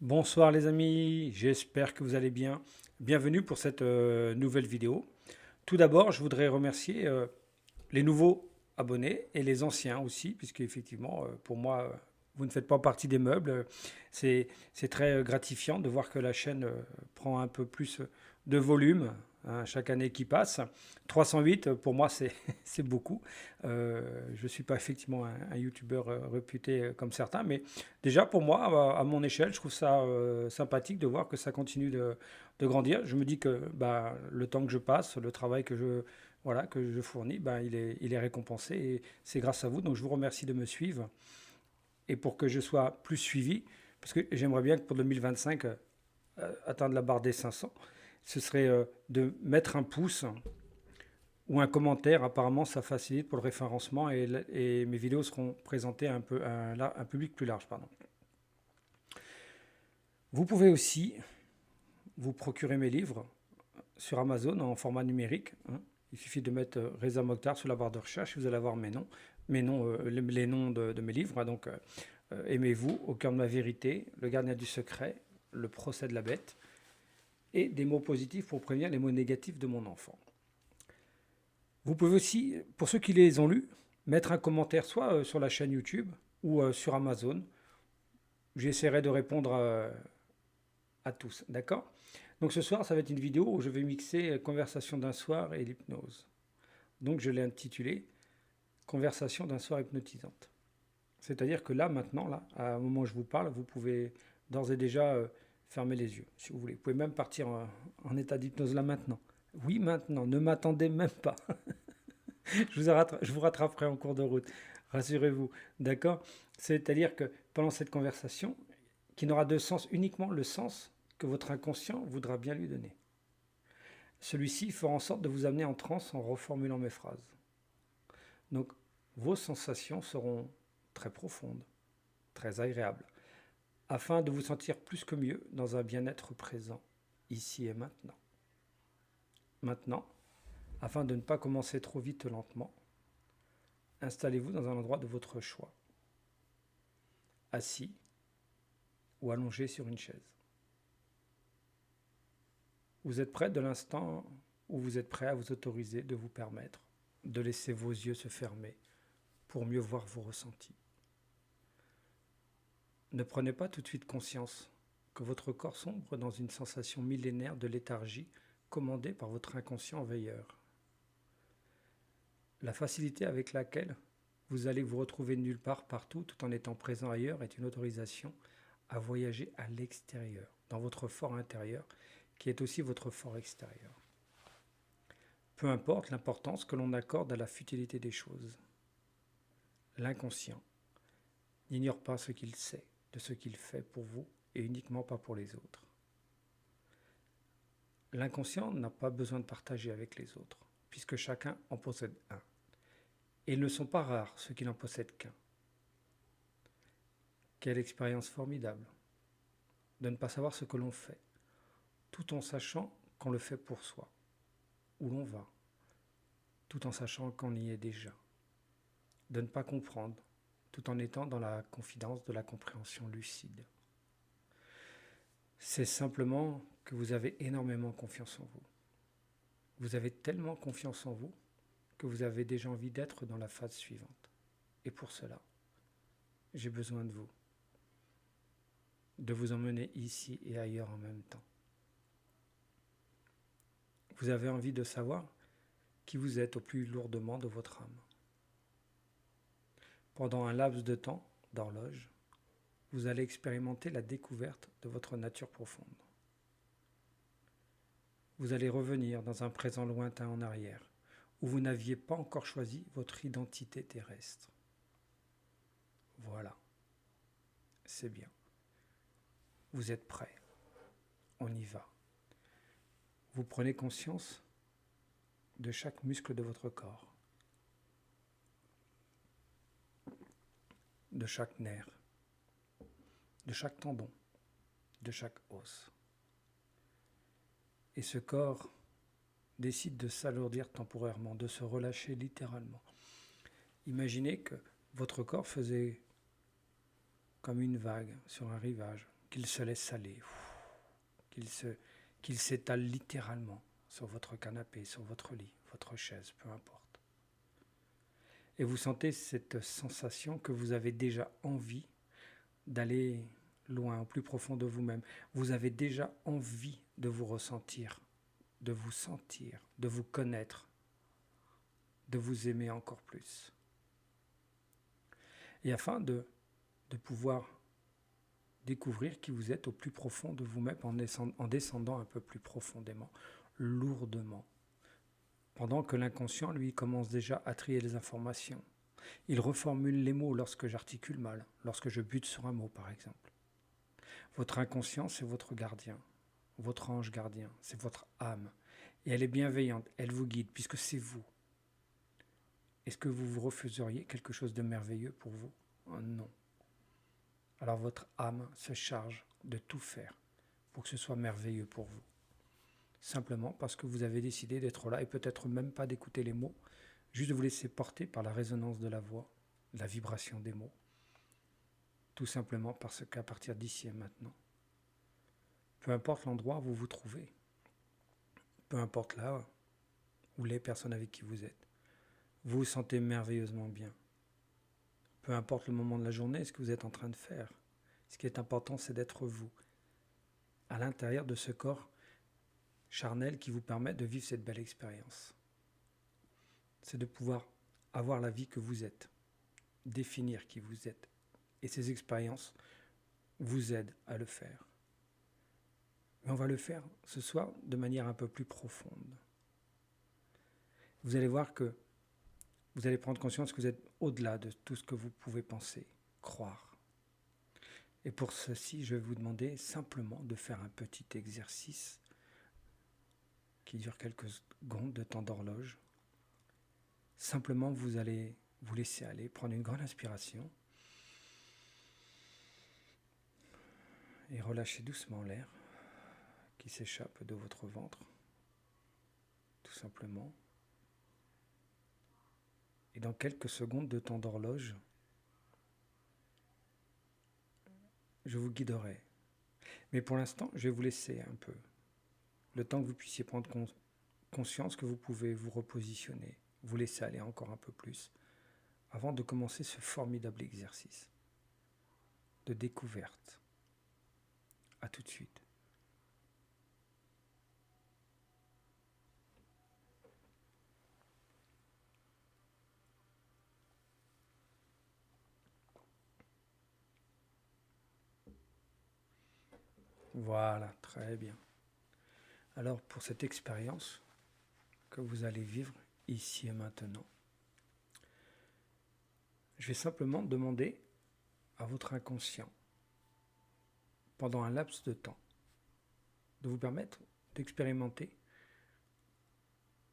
Bonsoir les amis, j'espère que vous allez bien. Bienvenue pour cette nouvelle vidéo. Tout d'abord, je voudrais remercier les nouveaux abonnés et les anciens aussi, puisque effectivement, pour moi, vous ne faites pas partie des meubles. C'est très gratifiant de voir que la chaîne prend un peu plus de volume hein, chaque année qui passe. 308, pour moi, c'est c'est beaucoup. Je ne suis pas effectivement un youtubeur réputé comme certains, mais déjà pour moi, à mon échelle, je trouve ça sympathique de voir que ça continue de grandir. Je me dis que bah, le temps que je passe, le travail voilà, que je fournis, ben, il est récompensé et c'est grâce à vous. Donc je vous remercie de me suivre et pour que je sois plus suivi, parce que j'aimerais bien que pour 2025, atteindre la barre des 500, ce serait de mettre un pouce ou un commentaire. Apparemment, ça facilite pour le référencement et mes vidéos seront présentées à un public plus large. Pardon. Vous pouvez aussi vous procurer mes livres sur Amazon en format numérique. Hein. Il suffit de mettre Reza Mokhtar sur la barre de recherche et vous allez avoir les noms de mes livres. Hein. Donc, Aimez-vous, Au cœur de ma vérité, Le gardien du secret, Le procès de la bête et des mots positifs pour prévenir les mots négatifs de mon enfant. Vous pouvez aussi, pour ceux qui les ont lus, mettre un commentaire soit sur la chaîne YouTube ou sur Amazon. J'essaierai de répondre à tous, d'accord? Donc ce soir, ça va être une vidéo où je vais mixer Conversation d'un soir et l'hypnose. Donc je l'ai intitulé Conversation d'un soir hypnotisante. C'est-à-dire que là, maintenant, là, à un moment où je vous parle, vous pouvez d'ores et déjà fermer les yeux, si vous voulez. Vous pouvez même partir en état d'hypnose là maintenant. Oui, maintenant, ne m'attendez même pas. Je vous rattraperai en cours de route. Rassurez-vous, d'accord? C'est-à-dire que pendant cette conversation, qui n'aura de sens uniquement le sens que votre inconscient voudra bien lui donner. Celui-ci fera en sorte de vous amener en transe en reformulant mes phrases. Donc, vos sensations seront très profondes, très agréables, afin de vous sentir plus que mieux dans un bien-être présent, ici et maintenant. Maintenant, afin de ne pas commencer trop vite lentement, installez-vous dans un endroit de votre choix, assis ou allongé sur une chaise. Vous êtes prêt de l'instant où vous êtes prêt à vous autoriser de vous permettre de laisser vos yeux se fermer pour mieux voir vos ressentis. Ne prenez pas tout de suite conscience que votre corps sombre dans une sensation millénaire de léthargie commandée par votre inconscient veilleur. La facilité avec laquelle vous allez vous retrouver nulle part partout tout en étant présent ailleurs est une autorisation à voyager à l'extérieur, dans votre fort intérieur, qui est aussi votre fort extérieur. Peu importe l'importance que l'on accorde à la futilité des choses. L'inconscient n'ignore pas ce qu'il sait de ce qu'il fait pour vous et uniquement pas pour les autres. L'inconscient n'a pas besoin de partager avec les autres, puisque chacun en possède un. Et ils ne sont pas rares ceux qui n'en possèdent qu'un. Quelle expérience formidable de ne pas savoir ce que l'on fait, tout en sachant qu'on le fait pour soi, où l'on va, tout en sachant qu'on y est déjà. De ne pas comprendre, tout en étant dans la confidence de la compréhension lucide. C'est simplement que vous avez énormément confiance en vous. Vous avez tellement confiance en vous que vous avez déjà envie d'être dans la phase suivante. Et pour cela, j'ai besoin de vous, de vous emmener ici et ailleurs en même temps. Vous avez envie de savoir qui vous êtes au plus lourdement de votre âme. Pendant un laps de temps, d'horloge, vous allez expérimenter la découverte de votre nature profonde. Vous allez revenir dans un présent lointain en arrière, où vous n'aviez pas encore choisi votre identité terrestre. Voilà, c'est bien. Vous êtes prêts. On y va. Vous prenez conscience de chaque muscle de votre corps, de chaque nerf, de chaque tendon, de chaque os. Et ce corps décide de s'alourdir temporairement, de se relâcher littéralement. Imaginez que votre corps faisait comme une vague sur un rivage, qu'il se laisse aller, qu'il s'étale littéralement sur votre canapé, sur votre lit, votre chaise, peu importe. Et vous sentez cette sensation que vous avez déjà envie d'aller loin, au plus profond de vous-même. Vous avez déjà envie de vous ressentir, de vous sentir, de vous connaître, de vous aimer encore plus. Et afin de pouvoir découvrir qui vous êtes au plus profond de vous-même en descendant un peu plus profondément, lourdement, pendant que l'inconscient, lui, commence déjà à trier les informations. Il reformule les mots lorsque j'articule mal, lorsque je bute sur un mot, par exemple. Votre inconscient, c'est votre gardien, votre ange gardien, c'est votre âme. Et elle est bienveillante, elle vous guide, puisque c'est vous. Est-ce que vous vous refuseriez quelque chose de merveilleux pour vous ? Non. Alors votre âme se charge de tout faire pour que ce soit merveilleux pour vous. Simplement parce que vous avez décidé d'être là et peut-être même pas d'écouter les mots, juste de vous laisser porter par la résonance de la voix, la vibration des mots. Tout simplement parce qu'à partir d'ici et maintenant, peu importe l'endroit où vous vous trouvez, peu importe là où les personnes avec qui vous êtes, vous vous sentez merveilleusement bien. Peu importe le moment de la journée, ce que vous êtes en train de faire. Ce qui est important, c'est d'être vous, à l'intérieur de ce corps charnel qui vous permet de vivre cette belle expérience. C'est de pouvoir avoir la vie que vous êtes, définir qui vous êtes. Et ces expériences vous aident à le faire. Mais on va le faire ce soir de manière un peu plus profonde. Vous allez voir que vous allez prendre conscience que vous êtes au-delà de tout ce que vous pouvez penser, croire. Et pour ceci, je vais vous demander simplement de faire un petit exercice qui dure quelques secondes de temps d'horloge. Simplement, vous allez vous laisser aller, prendre une grande inspiration et relâcher doucement l'air qui s'échappe de votre ventre, tout simplement. Et dans quelques secondes de temps d'horloge, je vous guiderai. Mais pour l'instant, je vais vous laisser un peu, le temps que vous puissiez prendre conscience que vous pouvez vous repositionner, vous laisser aller encore un peu plus, avant de commencer ce formidable exercice de découverte. À tout de suite. Voilà, très bien. Alors pour cette expérience que vous allez vivre ici et maintenant, je vais simplement demander à votre inconscient, pendant un laps de temps, de vous permettre d'expérimenter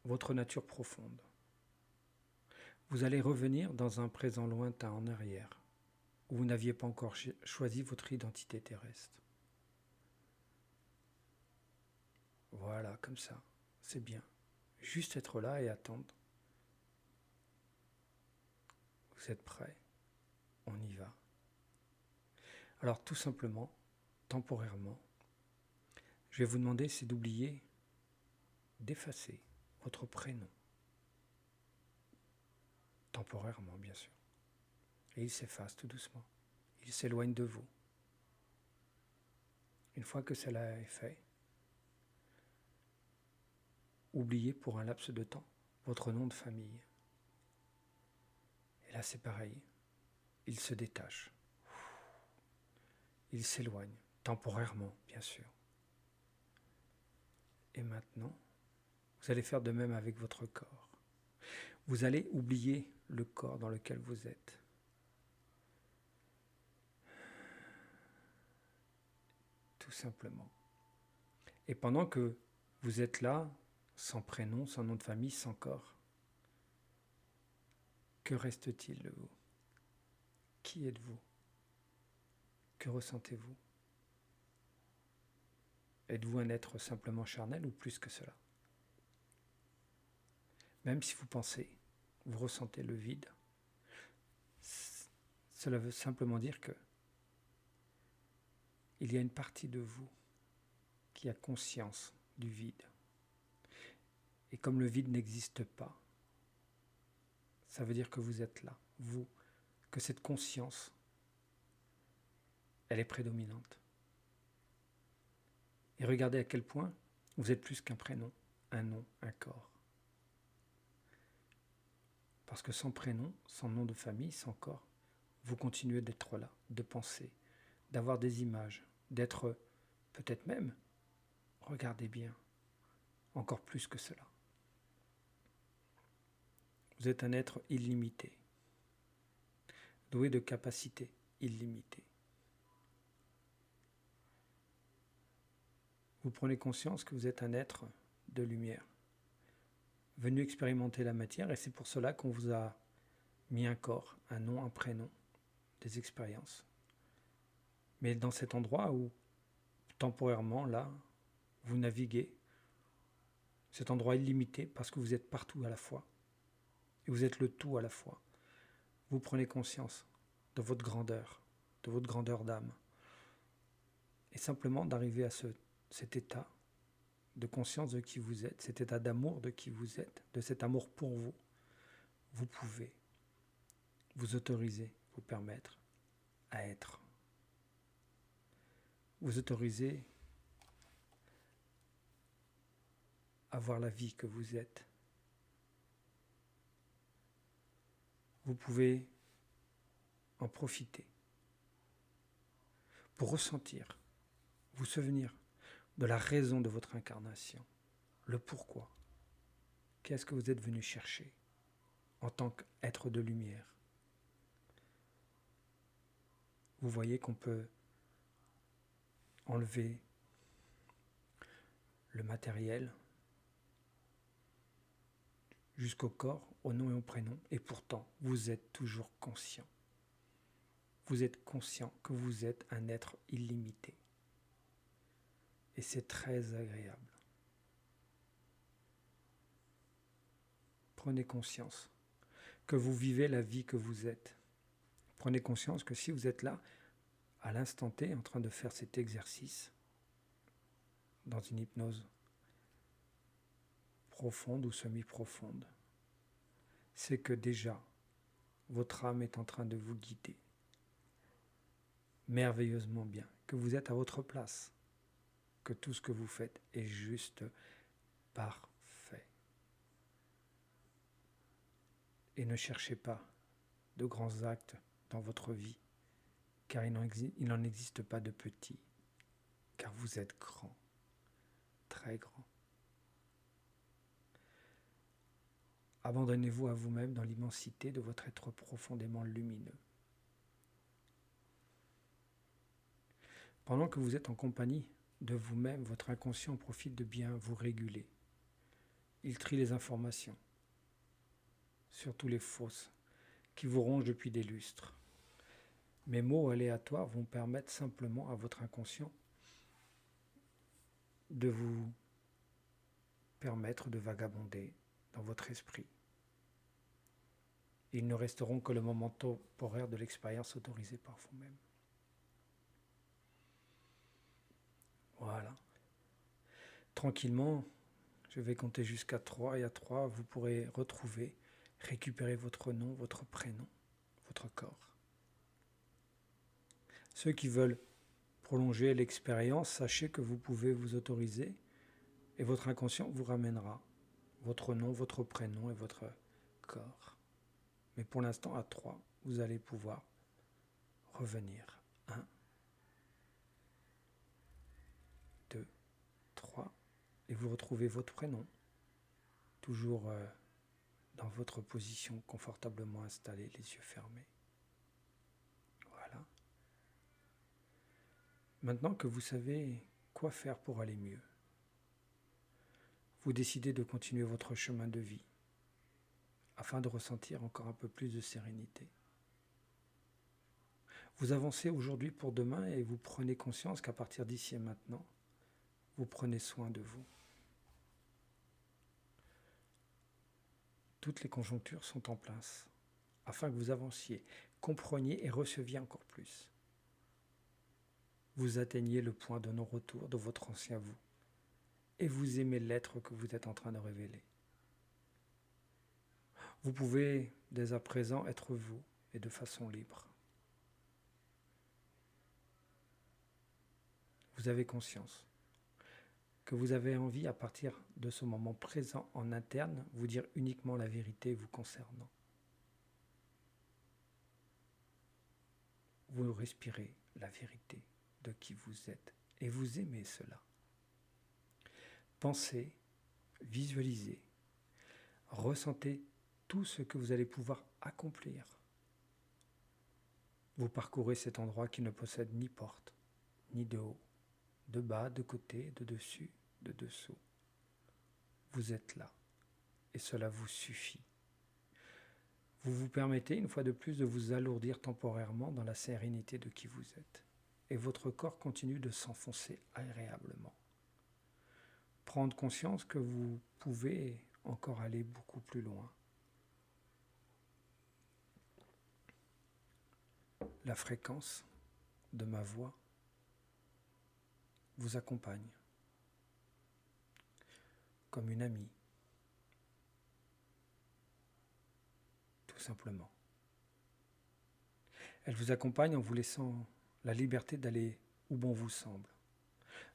votre nature profonde. Vous allez revenir dans un présent lointain en arrière, où vous n'aviez pas encore choisi votre identité terrestre. Voilà, comme ça, c'est bien. Juste être là et attendre. Vous êtes prêts ? On y va. Alors tout simplement, temporairement, je vais vous demander, c'est d'oublier, d'effacer votre prénom. Temporairement, bien sûr. Et il s'efface tout doucement. Il s'éloigne de vous. Une fois que cela est fait, oubliez pour un laps de temps votre nom de famille. Et là, c'est pareil. Il se détache. Il s'éloigne, temporairement, bien sûr. Et maintenant, vous allez faire de même avec votre corps. Vous allez oublier le corps dans lequel vous êtes. Tout simplement. Et pendant que vous êtes là, sans prénom, sans nom de famille, sans corps, que reste-t-il de vous ? Qui êtes-vous ? Que ressentez-vous ? Êtes-vous un être simplement charnel ou plus que cela ? Même si vous pensez, vous ressentez le vide, cela veut simplement dire que il y a une partie de vous qui a conscience du vide. Et comme le vide n'existe pas, ça veut dire que vous êtes là, vous, que cette conscience, elle est prédominante. Et regardez à quel point vous êtes plus qu'un prénom, un nom, un corps. Parce que sans prénom, sans nom de famille, sans corps, vous continuez d'être là, de penser, d'avoir des images, d'être peut-être même, regardez bien, encore plus que cela. Vous êtes un être illimité, doué de capacités illimitées. Vous prenez conscience que vous êtes un être de lumière, venu expérimenter la matière, et c'est pour cela qu'on vous a mis un corps, un nom, un prénom, des expériences. Mais dans cet endroit où, temporairement, là, vous naviguez, cet endroit illimité, parce que vous êtes partout à la fois, et vous êtes le tout à la fois, vous prenez conscience de votre grandeur d'âme, et simplement d'arriver à cet état de conscience de qui vous êtes, cet état d'amour de qui vous êtes, de cet amour pour vous, vous pouvez vous autoriser, vous permettre à être. Vous autorisez à voir la vie que vous êtes. Vous pouvez en profiter pour ressentir, vous souvenir de la raison de votre incarnation, le pourquoi. Qu'est-ce que vous êtes venu chercher en tant qu'être de lumière? Vous voyez qu'on peut enlever le matériel jusqu'au corps, au nom et au prénom, et pourtant vous êtes toujours conscient. Vous êtes conscient que vous êtes un être illimité. Et c'est très agréable. Prenez conscience que vous vivez la vie que vous êtes. Prenez conscience que si vous êtes là, à l'instant T, en train de faire cet exercice, dans une hypnose profonde ou semi-profonde, c'est que déjà, votre âme est en train de vous guider merveilleusement bien, que vous êtes à votre place, que tout ce que vous faites est juste parfait. Et ne cherchez pas de grands actes dans votre vie, car il n'en existe pas de petits, car vous êtes grand, très grand. Abandonnez-vous à vous-même dans l'immensité de votre être profondément lumineux. Pendant que vous êtes en compagnie de vous-même, votre inconscient profite de bien vous réguler. Il trie les informations, surtout les fausses, qui vous rongent depuis des lustres. Mes mots aléatoires vont permettre simplement à votre inconscient de vous permettre de vagabonder dans votre esprit. Ils ne resteront que le moment temporaire de l'expérience autorisée par vous-même. Voilà. Tranquillement, je vais compter jusqu'à 3 et à 3, vous pourrez retrouver, récupérer votre nom, votre prénom, votre corps. Ceux qui veulent prolonger l'expérience, sachez que vous pouvez vous autoriser et votre inconscient vous ramènera votre nom, votre prénom et votre corps. Mais pour l'instant, à 3, vous allez pouvoir revenir. 1, 2, 3, et vous retrouvez votre prénom, toujours dans votre position confortablement installée, les yeux fermés. Voilà. Maintenant que vous savez quoi faire pour aller mieux, vous décidez de continuer votre chemin de vie afin de ressentir encore un peu plus de sérénité. Vous avancez aujourd'hui pour demain et vous prenez conscience qu'à partir d'ici et maintenant, vous prenez soin de vous. Toutes les conjonctures sont en place afin que vous avanciez, compreniez et receviez encore plus. vous atteignez le point de non-retour de votre ancien vous et vous aimez l'être que vous êtes en train de révéler. Vous pouvez dès à présent être vous et de façon libre. Vous avez conscience que vous avez envie à partir de ce moment présent en interne, vous dire uniquement la vérité vous concernant. Vous respirez la vérité de qui vous êtes et vous aimez cela. Pensez, visualisez, ressentez tout ce que vous allez pouvoir accomplir. Vous parcourez cet endroit qui ne possède ni porte, ni de haut, de bas, de côté, de dessus, de dessous. Vous êtes là et cela vous suffit. Vous vous permettez une fois de plus de vous alourdir temporairement dans la sérénité de qui vous êtes et votre corps continue de s'enfoncer agréablement. Prendre conscience que vous pouvez encore aller beaucoup plus loin. La fréquence de ma voix vous accompagne comme une amie, tout simplement. Elle vous accompagne en vous laissant la liberté d'aller où bon vous semble,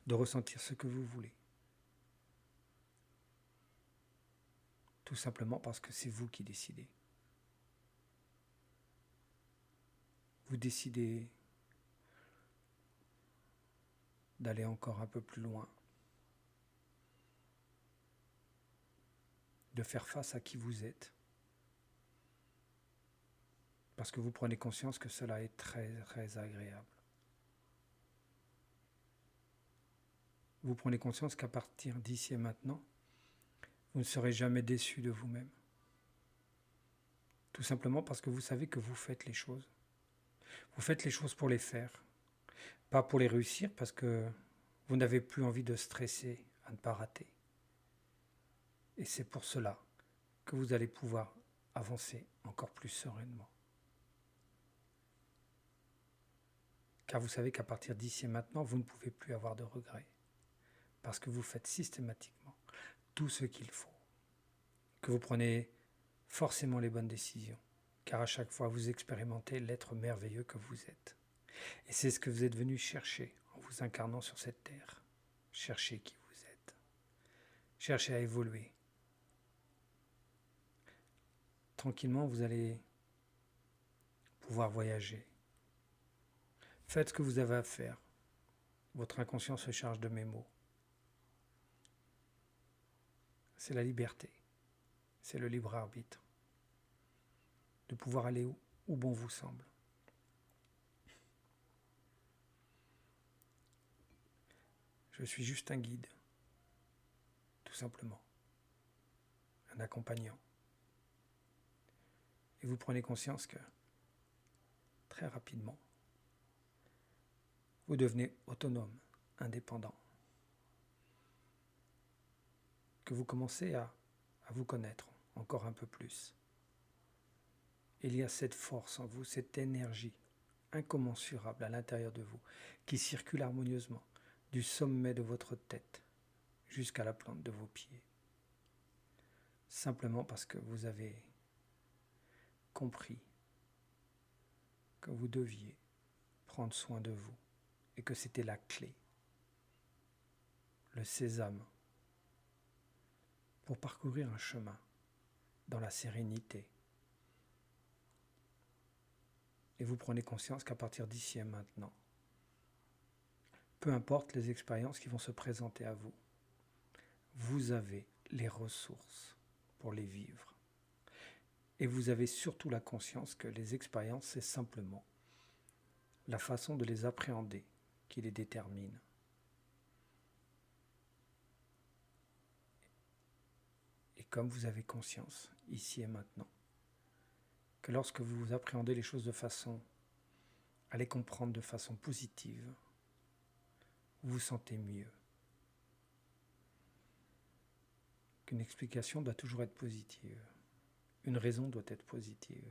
de ressentir ce que vous voulez. Tout simplement parce que c'est vous qui décidez. Vous décidez d'aller encore un peu plus loin, de faire face à qui vous êtes, parce que vous prenez conscience que cela est très, très agréable. Vous prenez conscience qu'à partir d'ici et maintenant, vous ne serez jamais déçu de vous-même. Tout simplement parce que vous savez que vous faites les choses. Vous faites les choses pour les faire, pas pour les réussir, parce que vous n'avez plus envie de stresser à ne pas rater. Et c'est pour cela que vous allez pouvoir avancer encore plus sereinement. Car vous savez qu'à partir d'ici et maintenant, vous ne pouvez plus avoir de regrets. Parce que vous faites systématiquement tout ce qu'il faut. Que vous prenez forcément les bonnes décisions. Car à chaque fois, vous expérimentez l'être merveilleux que vous êtes. Et c'est ce que vous êtes venu chercher en vous incarnant sur cette terre. Cherchez qui vous êtes. Cherchez à évoluer. Tranquillement, vous allez pouvoir voyager. Faites ce que vous avez à faire. Votre inconscient se charge de mes mots. C'est la liberté. C'est le libre arbitre. De pouvoir aller où bon vous semble. Je suis juste un guide, tout simplement, un accompagnant. Et vous prenez conscience que, très rapidement, vous devenez autonome, indépendant. Que vous commencez à vous connaître encore un peu plus. Il y a cette force en vous, cette énergie incommensurable à l'intérieur de vous, qui circule harmonieusement du sommet de votre tête jusqu'à la plante de vos pieds. Simplement parce que vous avez compris que vous deviez prendre soin de vous et que c'était la clé, le sésame, pour parcourir un chemin dans la sérénité. Et vous prenez conscience qu'à partir d'ici et maintenant, peu importe les expériences qui vont se présenter à vous, vous avez les ressources pour les vivre. Et vous avez surtout la conscience que les expériences, c'est simplement la façon de les appréhender qui les détermine. Et comme vous avez conscience, ici et maintenant, que lorsque vous appréhendez les choses de façon à les comprendre de façon positive, vous vous sentez mieux. Qu'une explication doit toujours être positive. Une raison doit être positive.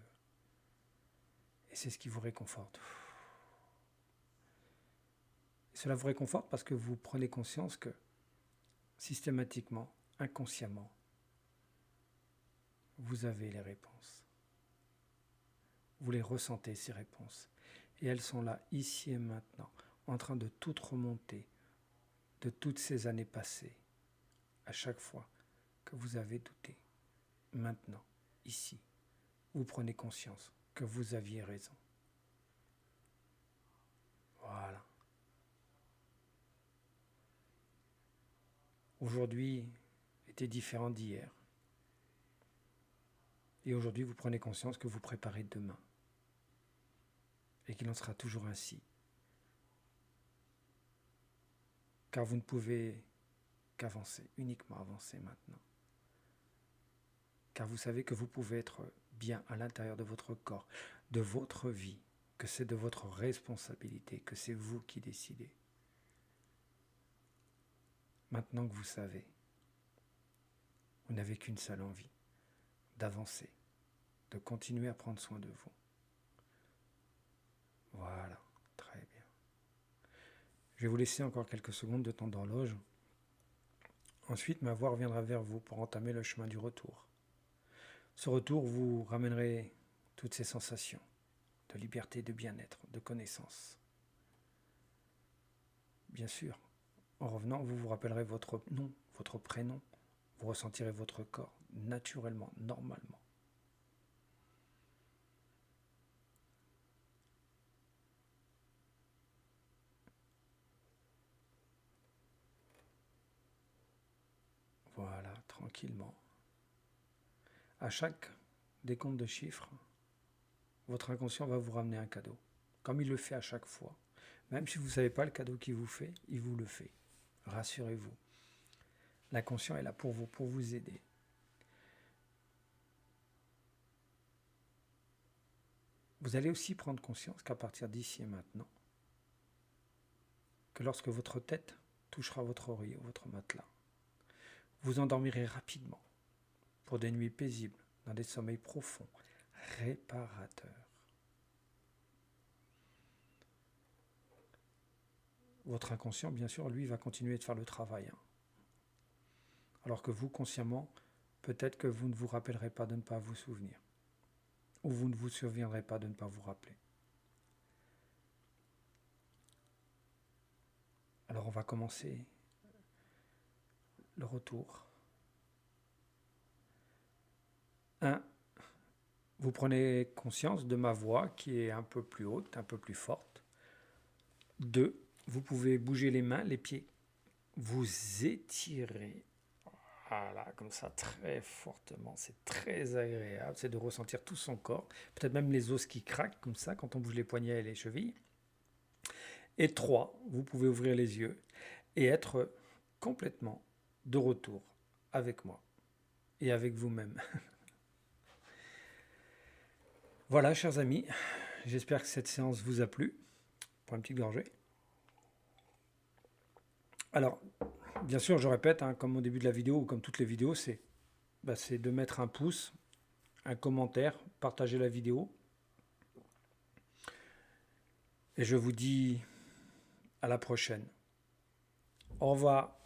Et c'est ce qui vous réconforte. Cela vous réconforte parce que vous prenez conscience que systématiquement, inconsciemment, vous avez les réponses. Vous les ressentez, ces réponses. Et elles sont là, ici et maintenant, en train de toutes remonter de toutes ces années passées, à chaque fois que vous avez douté. Maintenant, ici, vous prenez conscience que vous aviez raison. Voilà. Aujourd'hui était différent d'hier. Et aujourd'hui, vous prenez conscience que vous préparez demain. Et qu'il en sera toujours ainsi. Car vous ne pouvez qu'avancer, uniquement avancer maintenant. Car vous savez que vous pouvez être bien à l'intérieur de votre corps, de votre vie, que c'est de votre responsabilité, que c'est vous qui décidez. Maintenant que vous savez, vous n'avez qu'une seule envie, d'avancer, de continuer à prendre soin de vous. Voilà, très bien. Je vais vous laisser encore quelques secondes de temps d'horloge. Ensuite, ma voix reviendra vers vous pour entamer le chemin du retour. Ce retour vous ramènerait toutes ces sensations de liberté, de bien-être, de connaissance. Bien sûr, en revenant, vous vous rappellerez votre nom, votre prénom. Vous ressentirez votre corps naturellement, normalement. Voilà, tranquillement. À chaque décompte de chiffres, votre inconscient va vous ramener un cadeau, comme il le fait à chaque fois. Même si vous ne savez pas le cadeau qu'il vous fait, il vous le fait. Rassurez-vous. L'inconscient est là pour vous aider. Vous allez aussi prendre conscience qu'à partir d'ici et maintenant, que lorsque votre tête touchera votre oreiller ou votre matelas, vous endormirez rapidement pour des nuits paisibles, dans des sommeils profonds, réparateurs. Votre inconscient, bien sûr, lui, va continuer de faire le travail. Alors que vous, consciemment, peut-être que vous ne vous rappellerez pas de ne pas vous souvenir. Ou vous ne vous souviendrez pas de ne pas vous rappeler. Alors on va commencer le retour. 1. Vous prenez conscience de ma voix qui est un peu plus haute, un peu plus forte. 2. Vous pouvez bouger les mains, les pieds. Vous étirez. Voilà, comme ça, très fortement. C'est très agréable. C'est de ressentir tout son corps. Peut-être même les os qui craquent, comme ça, quand on bouge les poignets et les chevilles. Et 3. Vous pouvez ouvrir les yeux et être complètement de retour avec moi et avec vous-même. Voilà, chers amis, j'espère que cette séance vous a plu. Pour une petite gorgée. Alors, bien sûr, je répète, comme au début de la vidéo ou comme toutes les vidéos, c'est de mettre un pouce, un commentaire, partager la vidéo. Et je vous dis à la prochaine. Au revoir.